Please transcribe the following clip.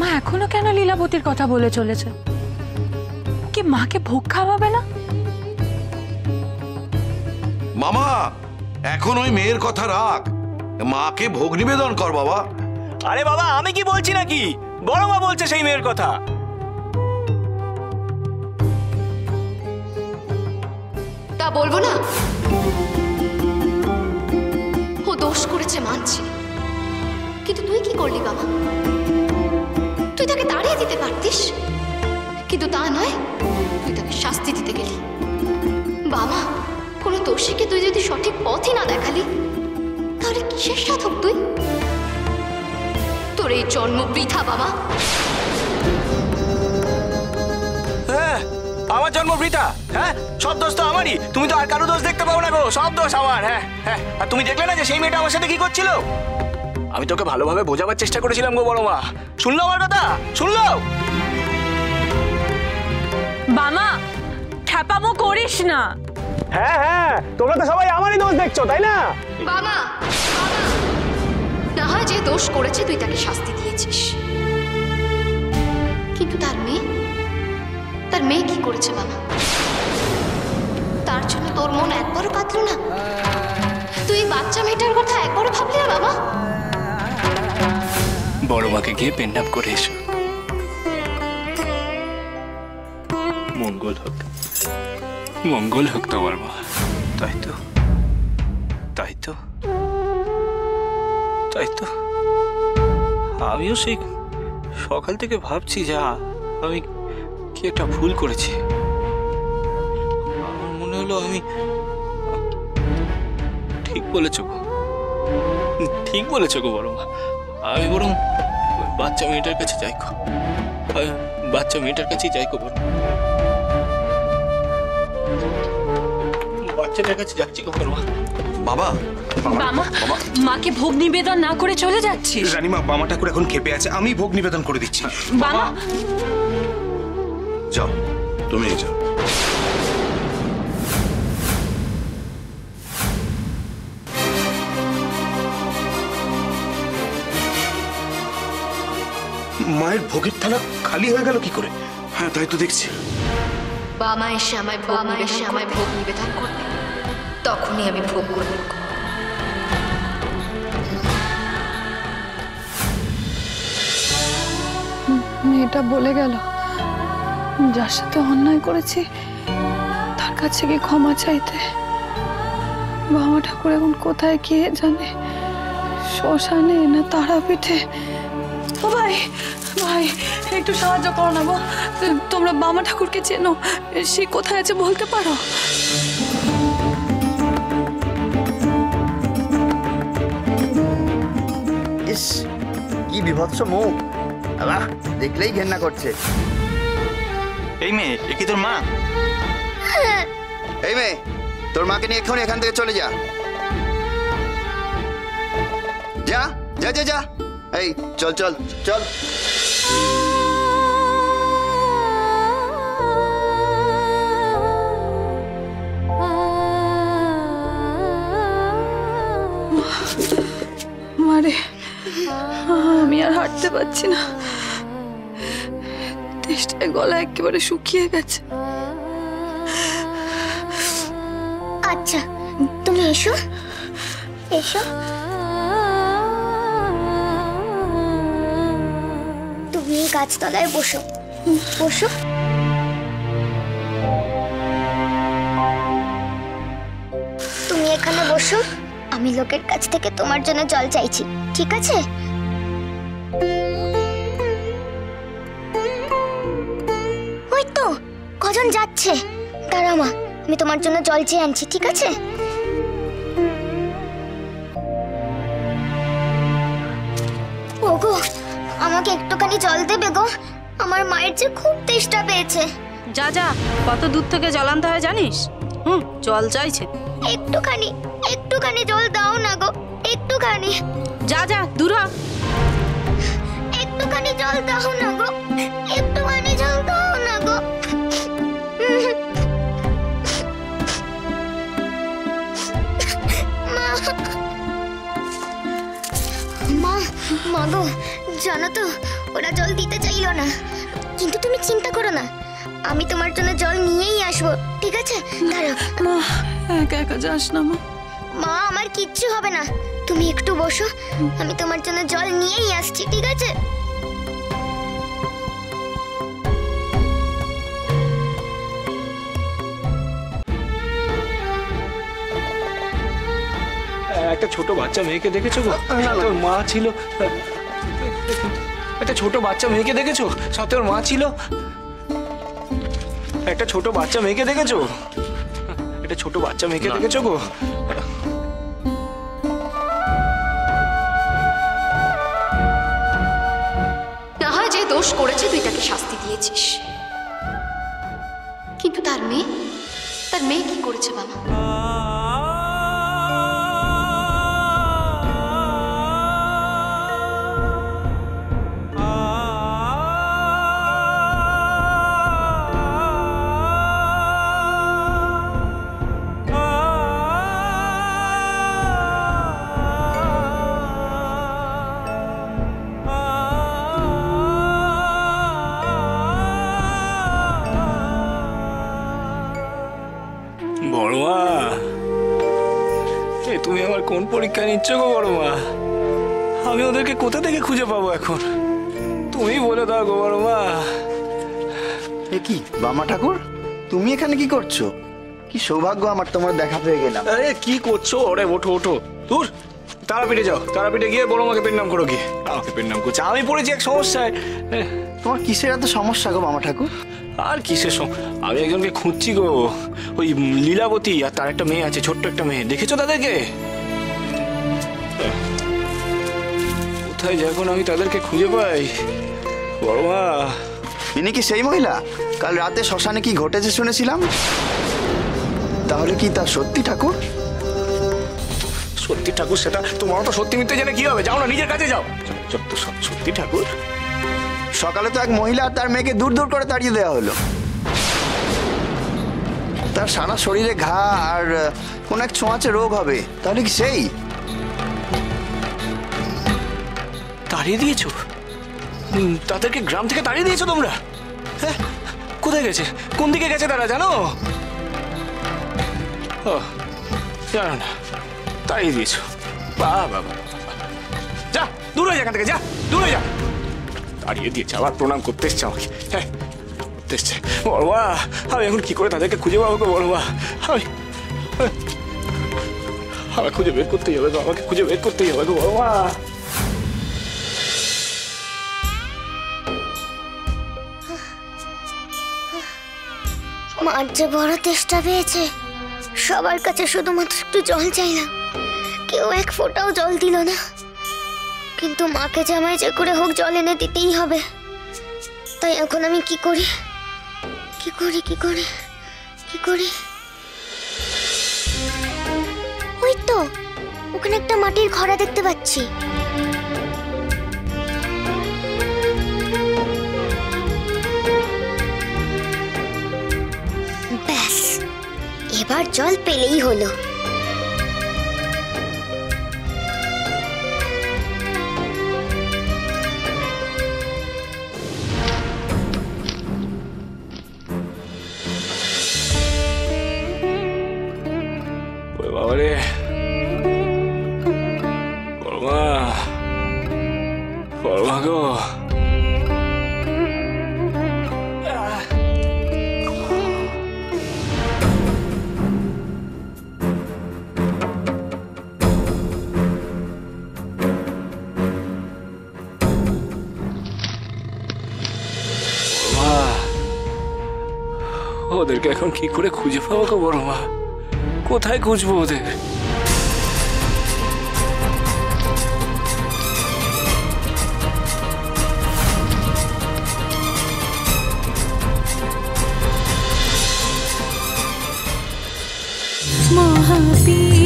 মামা এখনো কেন লীলাবতীর কথা বলে চলেছে? কি মাকে ভোগ খাওয়াবে না? মামা এখন ওই মেয়ের কথা রাখ, মাকে ভোগ নিবেদন কর বাবা। আরে বাবা, আমি কি বলছি নাকি, বড় মা বলছে সেই মেয়ের কথা। তা বলবো না? ও দোষ করেছে মানছি, কিন্তু তুই কি করলি বাবা? তুই তাকে তাড়িয়ে দিতে পারতিস, কিন্তু তা নয়, তুই তাকে শাস্তি দিতে গেলি। বাবা, কোনো দোষীকে তুই যদি সঠিক পথই না দেখালি, তাহলে কিসের সাধক তুই? তোর এই জন্ম বৃথা বাবা। হ্যাঁ, আমার জন্ম বৃথা। হ্যাঁ, সব দোষ তো আমারই। তুমি তো আর কারো দোষ দেখতে পাও না গো, সব দোষ আমার। হ্যাঁ হ্যাঁ, আর তুমি দেখলে না যে সেই মেয়েটা আমার সাথে কি করছিল? আমি তোকে ভালোভাবে বোঝাবার চেষ্টা করেছিলাম গো বড় মা। শুনলো আমার কথা? শুনলো? বামা, খ্যাপামো করিস না। হ্যাঁ হ্যাঁ, তোমরা তো সবাই আমারই দোষ দেখছো, তাই না? বাবা, না হয় যে দোষ করেছে তুই তাকে শাস্তি দিয়েছিস, কিন্তু তার মেয়ে কি করেছে বাবা? তার জন্য তোর মন একবারও কাঁদলো না? তুই বাচ্চা মেয়েটার কথা একবারও ভাবলি না বাবা? বড় মাকে গিয়ে পেন্ডাপ করে এসো। মঙ্গল হোক, মঙ্গল হোক তোমার মা। তাই তো, তাই তো, তাই তো। আমিও সেই সকাল থেকে ভাবছি যে আমি কি একটা ভুল করেছি। আমার মনে হলো আমি ঠিক বলেছো গো, ঠিক বলেছো গো বড় মা। আমি বরং বাচ্চা মেয়েটার কাছে যাই গো, বাচ্চা মেয়েটার কাছেই যাই গো বড়। বাচ্চাটার কাছে যাচ্ছি গো বড় মা। বাবা, বামা, মাকে ভোগ নিবেদন না করে চলে যাচ্ছিস? রানীমা, বামা ঠাকুর এখন খেপে আছে, আমি ভোগ নিবেদন করে দিচ্ছি। বামা, যাও, তুমি যাও। মায়ের ভোগের থালা খালি হয়ে গেল কি করে? হ্যাঁ, তাই তো দেখছি। বাবা এসে আমায় ভোগ নিবেদন করবে, তখনই আমি ভোগ করব। মেয়েটা বলে গেল যার সাথে অন্যায় করেছি তার কাছে গিয়ে ক্ষমা চাইতে। বাবা ঠাকুর এখন কোথায় গিয়ে জানে, শ্মশানে না তারাপীঠে। ও ভাই, ভাই একটু সাহায্য করো না গো। তোমরা বাবা ঠাকুরকে চেনো, সে কোথায় আছে বলতে পারো? ইস, কি বিভৎস মুখ, আহ দেখলেই ঘেন্না করছে। এই মেয়ে, এ কি তোর মা? এই মেয়ে, তোর মাকে নিয়ে এক্ষুনি এখান থেকে চলে যা। যা যা যা যা, এই চল চল চল। মারে, আমি আর হাঁটতে পারছি না, তেষ্টায় গলা একেবারে শুকিয়ে গেছে। আচ্ছা, তুমি এসো এসো। তুমি এই গাছতলায় বসো, বসো। তুমি এখানে বসো, আমি লোকের কাছ থেকে তোমার জন্য জল চাইছি, ঠিক আছে? ওই তো কজন যাচ্ছে, দাঁড়া মা, আমি তোমার জন্য জল চেয়ে আনছি, ঠিক আছে? ওগো, আমাকে একটুখানি জল দেবে গো, আমার মায়ের যে খুব তেষ্টা পেয়েছে। যা যা, কত দূর থেকে জল আনতে হয় জানিস? জল চাইছে। একটুখানি একটুখানি জল দাও না গো, একটুখানি। যা যা, দূর হ। একটুখানি জল দাও না গো, একটুখানি জল দাও না গো। মা, মা গো, জানো তো ওরা জল দিতে চাইলো না, কিন্তু তুমি চিন্তা করো না, আমি তোমার জন্য জল নিয়েই আসবো, ঠিক আছে? দাঁড়াও। মা, একা একা যাস না মা। মা, আমার কিচ্ছু হবে না, তুমি একটু বসো, আমি তোমার জন্য জল নিয়েই আসছি, ঠিক আছে? একটা ছোট বাচ্চা মেয়েকে দেখেছো গো? সাথে ওর মা ছিল। একটা ছোট বাচ্চা মেয়েকে দেখেছো? সাথে ওর মা ছিল। একটা ছোট বাচ্চা মেয়েকে দেখেছো? একটা ছোট বাচ্চা মেয়েকে দেখেছো গো? না হয় যে দোষ করেছে তুই তাকে শাস্তি দিয়েছিস, কিন্তু তার মেয়ে কি করেছে বাবা? বড় মা, তুমি আমার কোন পরীক্ষা নিচ্ছ গো বড় মা? আমি ওদেরকে কোথা থেকে খুঁজে পাবো এখন? তুমি বলে দাও গো বড় মা। এ কি বামা ঠাকুর, তুমি এখানে কি করছো? কি সৌভাগ্য আমার তোমার দেখা পেয়ে গেলাম। আরে কি করছো? ওরে ওঠো ওঠো, দূর তারাপীঠে যাও, তারাপীঠে গিয়ে বড় মাকে পেন নাম করো গিয়ে। আমাকে পেন নাম করছে, আমি পড়েছি এক সমস্যায়। তোমার কিসের এত সমস্যা গো বামা ঠাকুর? আর কিসের আমি একজনকে খুঁজছি গো, ওই লীলাবতী আর তার একটা মেয়ে আছে, ছোট্ট একটা মেয়ে, দেখেছো তাদেরকে? কোথায় যখন আমি তাদেরকে খুঁজে পাই বড় মা। ইনি কি সেই মহিলা কাল রাতে শ্মশানে কি ঘটেছে শুনেছিলাম? তাহলে কি তা সত্যি ঠাকুর? সত্যি ঠাকুর সেটা তোমার তো সত্যি মিথ্যে জেনে কি হবে? যাও না, নিজের কাছে যাও। সত্যি ঠাকুর, সকালে তো এক মহিলা আর তার মেয়েকে দূর দূর করে তাড়িয়ে দেওয়া হলো। তার সারা শরীরে ঘা আর কোন এক ছোঁয়াচে রোগ হবে, তাহলে কি সেই? তাড়িয়ে দিয়েছো? তাদেরকে গ্রাম থেকে তাড়িয়ে দিয়েছো তোমরা? হ্যাঁ, কোথায় গেছে? কোন দিকে গেছে তারা জানো? ও জানো না, তাড়িয়ে দিয়েছো। বাবা, যা দূর হয়ে যা এখান থেকে, যা দূর হয়ে যা। তাড়িয়ে দিয়েছে, আবার প্রণাম করতে এসছে আমাকে। হ্যাঁ, করতে এসছে। বড় মা, আমি এখন কি করে তাদেরকে খুঁজে পাবো গো বড় মা? আমাকে খুঁজে বের করতেই হবে গো, আমাকে খুঁজে বের করতেই হবে গো বড় মা। মার যে বড় তেষ্টা পেয়েছে, সবার কাছে শুধুমাত্র একটু জল চাইলাম, কেউ এক ফোঁটাও জল দিল না। কিন্তু মাকে জামাই যে করে হোক জল এনে দিতেই হবে। তাই এখন আমি কি করি? ওই তো ওখানে একটা মাটির ঘড়া দেখতে পাচ্ছি। ব্যাস, এবার জল পেলেই হলো। বাবারে বড়মা, বড়মা গো, ওদেরকে এখন কি করে খুঁজে পাবো গো বড় মা? কোথায় খুঁজবো ওদের? মহাবীর